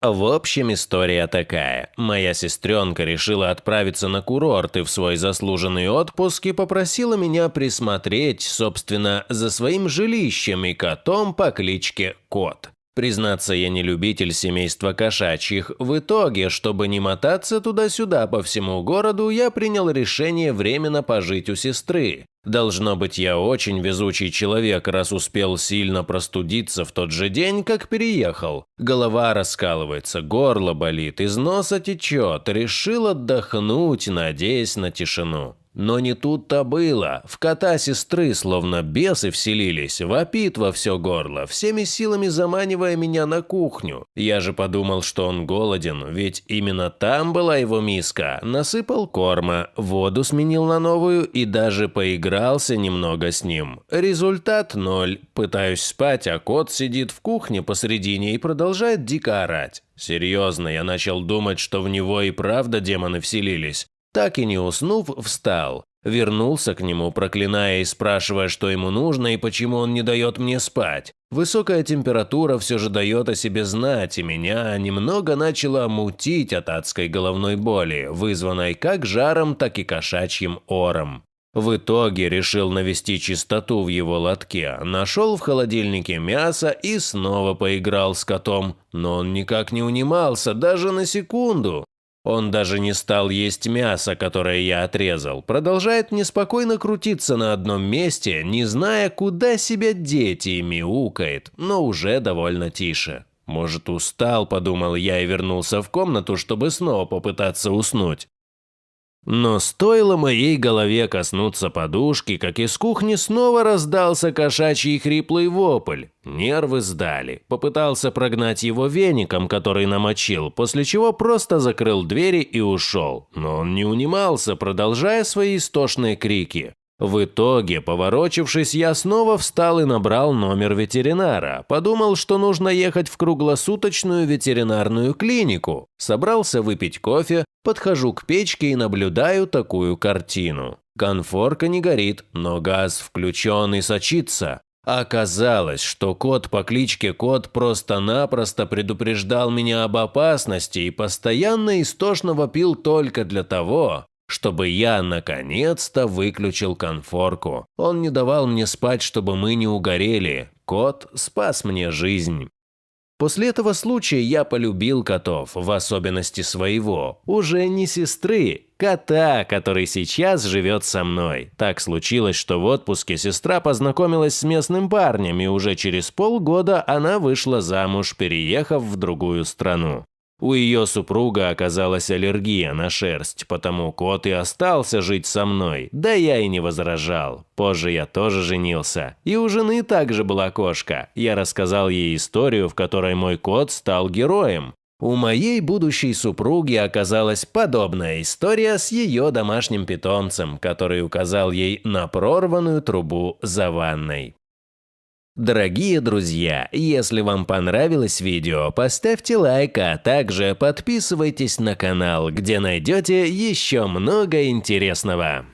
В общем, история такая. Моя сестренка решила отправиться на курорт и в свой заслуженный отпуск и попросила меня присмотреть, собственно, за своим жилищем и котом по кличке Кот. Признаться, я не любитель семейства кошачьих. В итоге, чтобы не мотаться туда-сюда по всему городу, я принял решение временно пожить у сестры. Должно быть, я очень везучий человек, раз успел сильно простудиться в тот же день, как переехал. Голова раскалывается, горло болит, из носа течет. Решил отдохнуть, надеясь на тишину. Но не тут-то было. В кота сестры словно бесы вселились, вопит во все горло, всеми силами заманивая меня на кухню. Я же подумал, что он голоден, ведь именно там была его миска. Насыпал корма, воду сменил на новую и даже поигрался немного с ним. Результат 0. Пытаюсь спать, а кот сидит в кухне посредине и продолжает дико орать. Серьезно, я начал думать, что в него и правда демоны вселились. Так и не уснув, встал. Вернулся к нему, проклиная и спрашивая, что ему нужно и почему он не дает мне спать. Высокая температура все же дает о себе знать, и меня немного начало мутить от адской головной боли, вызванной как жаром, так и кошачьим ором. В итоге решил навести чистоту в его лотке, нашел в холодильнике мясо и снова поиграл с котом, но он никак не унимался, даже на секунду. Он даже не стал есть мясо, которое я отрезал, продолжает неспокойно крутиться на одном месте, не зная, куда себя деть, и мяукает, но уже довольно тише. Может, устал, подумал я и вернулся в комнату, чтобы снова попытаться уснуть. Но стоило моей голове коснуться подушки, как из кухни снова раздался кошачий хриплый вопль. Нервы сдали. Попытался прогнать его веником, который намочил, после чего просто закрыл двери и ушел. Но он не унимался, продолжая свои истошные крики. В итоге, поворочившись, я снова встал и набрал номер ветеринара. Подумал, что нужно ехать в круглосуточную ветеринарную клинику. Собрался выпить кофе, подхожу к печке и наблюдаю такую картину. Конфорка не горит, но газ включен и сочится. Оказалось, что кот по кличке Кот просто-напросто предупреждал меня об опасности и постоянно истошно вопил только для того, чтобы я наконец-то выключил конфорку. Он не давал мне спать, чтобы мы не угорели. Кот спас мне жизнь. После этого случая я полюбил котов, в особенности своего, уже не сестры, кота, который сейчас живет со мной. Так случилось, что в отпуске сестра познакомилась с местным парнем, и уже через полгода она вышла замуж, переехав в другую страну. У ее супруга оказалась аллергия на шерсть, потому кот и остался жить со мной, да я и не возражал. Позже я тоже женился, и у жены также была кошка. Я рассказал ей историю, в которой мой кот стал героем. У моей будущей супруги оказалась подобная история с ее домашним питомцем, который указал ей на прорванную трубу за ванной. Дорогие друзья, если вам понравилось видео, поставьте лайк, а также подписывайтесь на канал, где найдете еще много интересного.